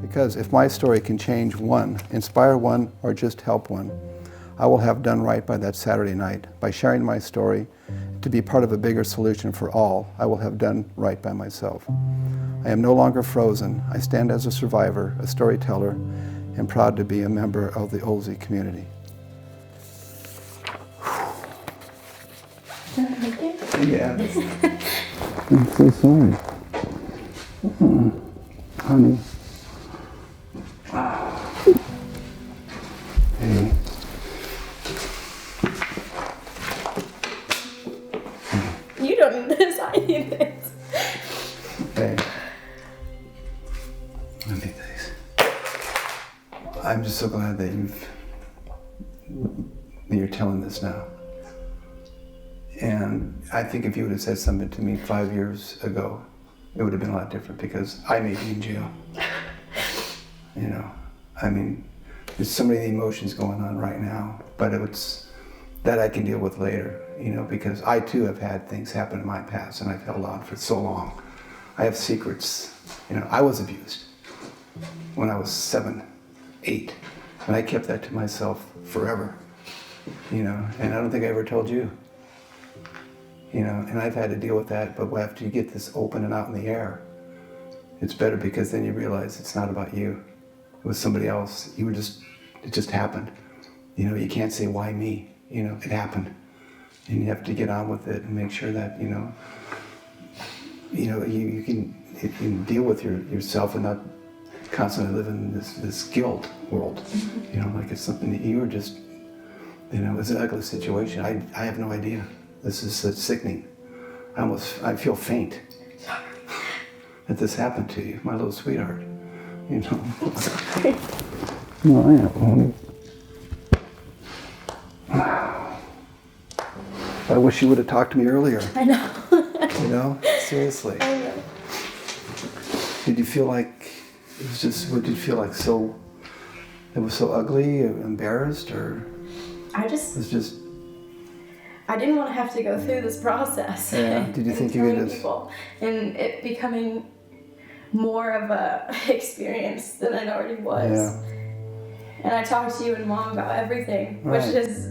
Because if my story can change one, inspire one, or just help one, I will have done right by that Saturday night. By sharing my story to be part of a bigger solution for all, I will have done right by myself. I am no longer frozen. I stand as a survivor, a storyteller, and proud to be a member of the Olsey community. Yes. I'm so sorry. Honey. Hey. You don't need this, I need this. Hey. I need these. I'm just so glad that you're telling this now. And I think if you would have said something to me 5 years ago, it would have been a lot different because I may be in jail. You know, I mean, there's so many emotions going on right now, but it's that I can deal with later, you know, because I too have had things happen in my past and I've held on for so long. I have secrets. You know, I was abused when I was 7, 8, and I kept that to myself forever, you know, and I don't think I ever told you. You know, and I've had to deal with that, but after you get this open and out in the air, it's better because then you realize it's not about you. It was somebody else. It just happened. You know, you can't say, why me? You know, it happened. And you have to get on with it and make sure that, you can deal with yourself and not constantly live in this guilt world. You know, like it's something that you were just, you know, it's an ugly situation. I have no idea. This is sickening. I feel faint that this happened to you, my little sweetheart. You know. Sorry. No, I am. I wish you would have talked to me earlier. I know. You know, seriously. I know. Did you feel like what did you feel like it was so ugly, or embarrassed, or? I didn't want to have to go through this process. Yeah. Did you think you could just? People, and it becoming more of a experience than it already was. Yeah. And I talked to you and Mom about everything, Right. which is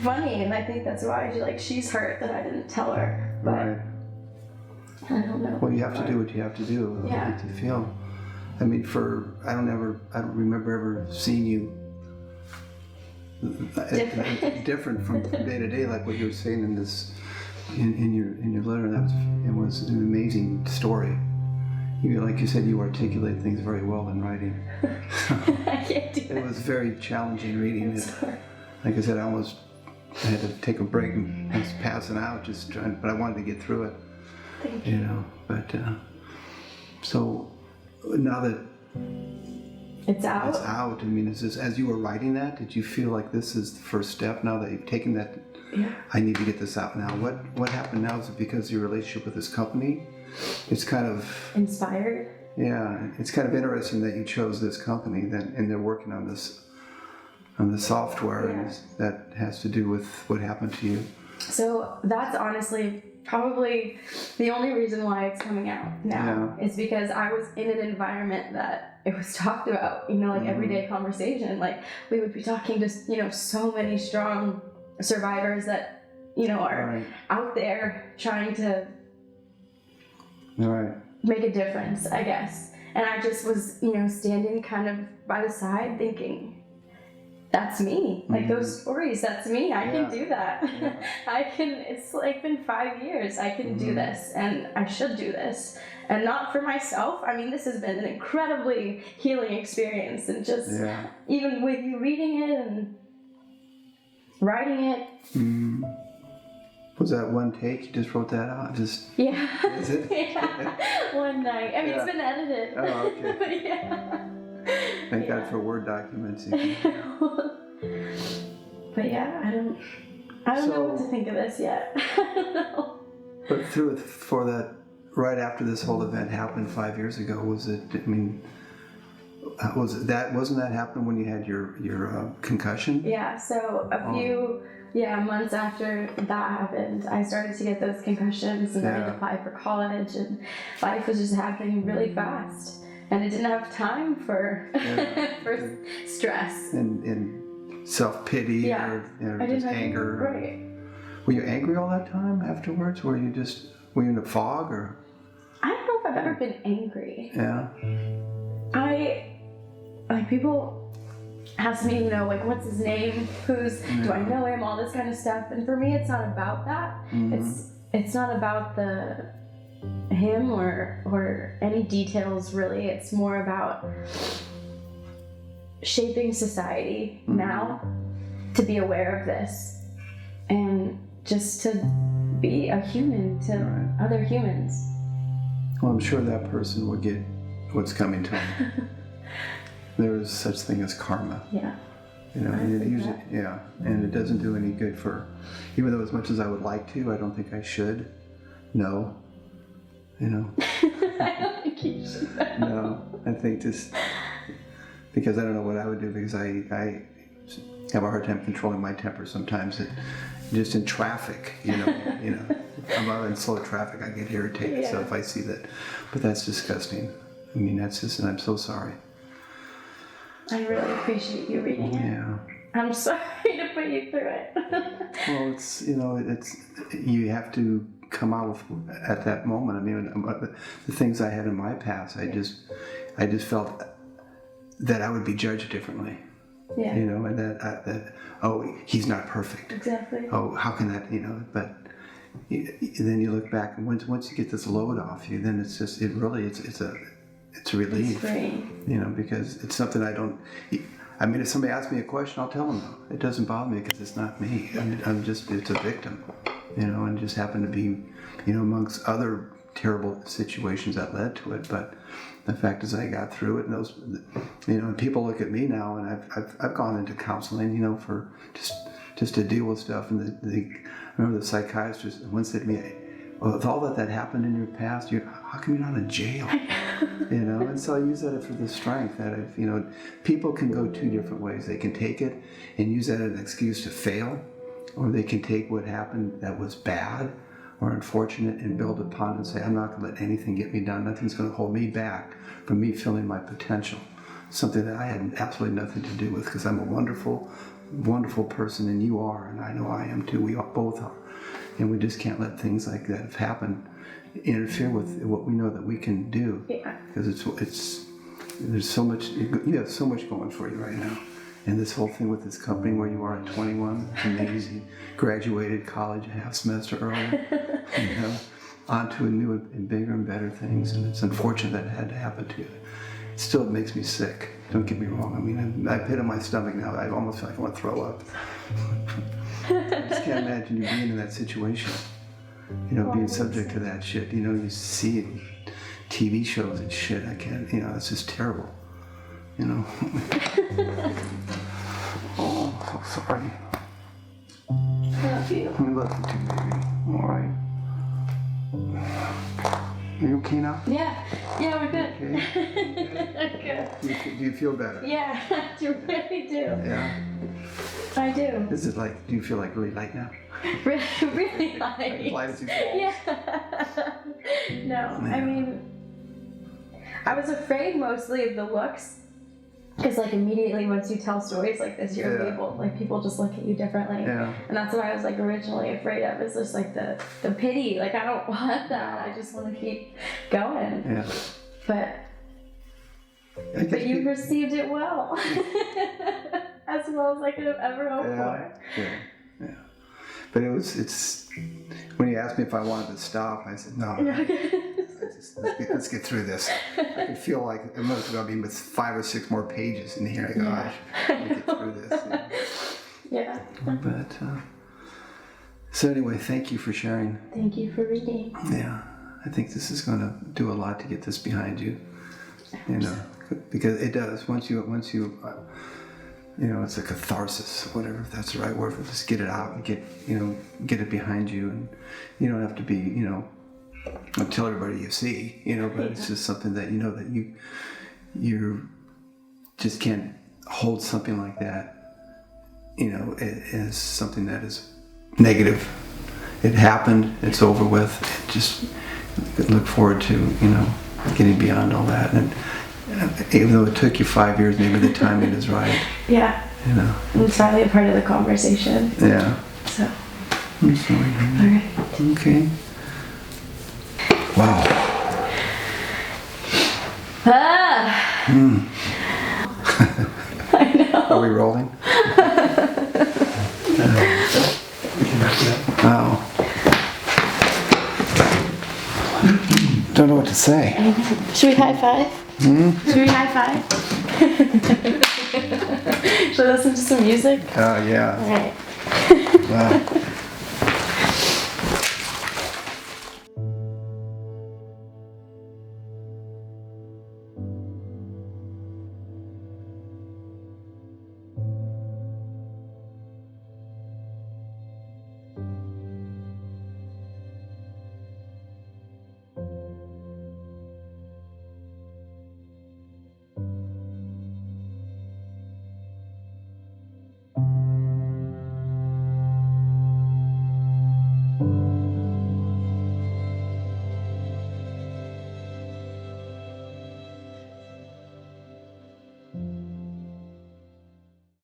funny, and I think that's why she's hurt that I didn't tell her. But Right. I don't know. Well, you have to do what you have to do. Yeah. What you feel. I mean, I don't remember ever seeing you different from day to day, like what you were saying in your letter. It was an amazing story. Like you said, you articulate things very well in writing. I can't do that. It was very challenging reading it. Like I said, I had to take a break and I was passing out, but I wanted to get through it. Thank you. You know, but so now that It's out. it's out, I mean, as you were writing that, did you feel like this is the first step now that you've taken that? Yeah. I need to get this out now. What happened now? Is it because of your relationship with this company? It's kind of Inspired. Yeah, it's kind of interesting that you chose this company and they're working on the software, Yeah. and that has to do with what happened to you. So that's honestly probably the only reason why it's coming out now. Is because I was in an environment that it was talked about, like everyday conversation. Like we would be talking to, so many strong survivors that, are Right. out there trying to All right. make a difference, I guess. And I just was, standing kind of by the side thinking, that's me. Like those stories, that's me. I can do that. Yeah. It's like been 5 years. I can do this and I should do this. And not for myself. I mean, this has been an incredibly healing experience, and just even with you reading it and writing it. Was that one take? You just wrote that out? Yeah. Is it? Yeah. One night. I mean, it's been edited. Oh, okay. But yeah. Thank God for Word documents. But yeah, I don't know what to think of this yet. I don't know. But for that, right after this whole event happened 5 years ago, wasn't that happening when you had your concussion? Yeah, so a few months after that happened, I started to get those concussions, and I had to apply for college, and life was just happening really fast. and I didn't have time for for stress and self-pity or I didn't just have anger. Right. Were you angry all that time afterwards? Were you in a fog or? I don't know if I've ever been angry. Yeah. People ask me, like, what's his name? Do I know him? All this kind of stuff. And for me, it's not about that. Mm-hmm. It's not about him or any details really. It's more about shaping society now to be aware of this and just to be a human to other humans. Well, I'm sure that person will get what's coming to him. There is such thing as karma. Yeah. And it usually, and it doesn't do any good even though as much as I would like to, I don't think I should. No. I don't think you should. No, I think just because I don't know what I would do because I have a hard time controlling my temper sometimes. Just in traffic, I'm out in slow traffic, I get irritated. So if I see that, but that's disgusting. I mean, that's just, and I'm so sorry. I really appreciate you reading it. Yeah. I'm sorry to put you through it. Well, it's you have to come out with at that moment. I mean, the things I had in my past, I just felt that I would be judged differently. Yeah. And that he's not perfect. Exactly. Oh, how can that, but then you look back and once you get this load off you, then it's just, it's a relief. It's free. Because it's something if somebody asks me a question, I'll tell them no. It doesn't bother me because it's not me. It's a victim, and just happen to be, amongst other terrible situations that led to it. But the fact is I got through it, and those, and people look at me now, and I've gone into counseling, for just to deal with stuff. And I remember the psychiatrist once said to me, with all that happened in your past, how come you're not in jail? And so I use that for the strength that people can go two different ways. They can take it and use that as an excuse to fail, or they can take what happened that was bad or unfortunate and build upon it and say, I'm not going to let anything get me down. Nothing's going to hold me back from me feeling my potential. Something that I had absolutely nothing to do with because I'm a wonderful, wonderful person, and you are, and I know I am too. We all both are. And we just can't let things like that have happened interfere with what we know that we can do. Yeah. Because there's so much, you have so much going for you right now. And this whole thing with this company where you are at 21, it's amazing. Graduated college a half semester early, on to a new and bigger and better things. And it's unfortunate that it had to happen to you. Still, it makes me sick. Don't get me wrong. I mean, I pit on my stomach now. I almost feel like I want to throw up. I just can't imagine you being in that situation. Being subject to that shit. You see it in TV shows and shit. I can't, it's just terrible. Oh, so sorry. I love you. I love you too, baby. All right. Are you okay now? Yeah, we're good. Okay. Good. Do you feel better? Yeah, I really do. Yeah. I do. Is it do you feel really light now? Really light. Like light as you fall? Yeah. No, I mean, I was afraid mostly of the looks. Because immediately once you tell stories like this, you're labeled. People just look at you differently. Yeah. And that's what I was originally afraid of. Is just the pity. I don't want that. I just want to keep going. Yeah. But you received it well. As well as I could have ever hoped for. Yeah. But it's when you asked me if I wanted to stop, I said no. Let's get through this. I can feel like it must have been with 5 or 6 more pages in here. I go, let me get through this. Yeah. But so anyway, thank you for sharing. Thank you for reading. Yeah, I think this is going to do a lot to get this behind you. Because it does. Once you it's a catharsis, whatever, if that's the right word, just get it out and get it behind you, and you don't have to be, don't tell everybody you see, but it's just something that that you just can't hold something like that, as something that is negative. It happened, it's over with. Just look forward to, getting beyond all that. And even though it took you 5 years, maybe the timing is right. Yeah. You know. And it's finally a part of the conversation. Yeah. So. I'm sorry. All right. Okay. Wow. Ah. I know. Are we rolling? Wow. Don't know what to say. Should we high five? Should we high five? Should we listen to some music? Yeah. All right. Wow.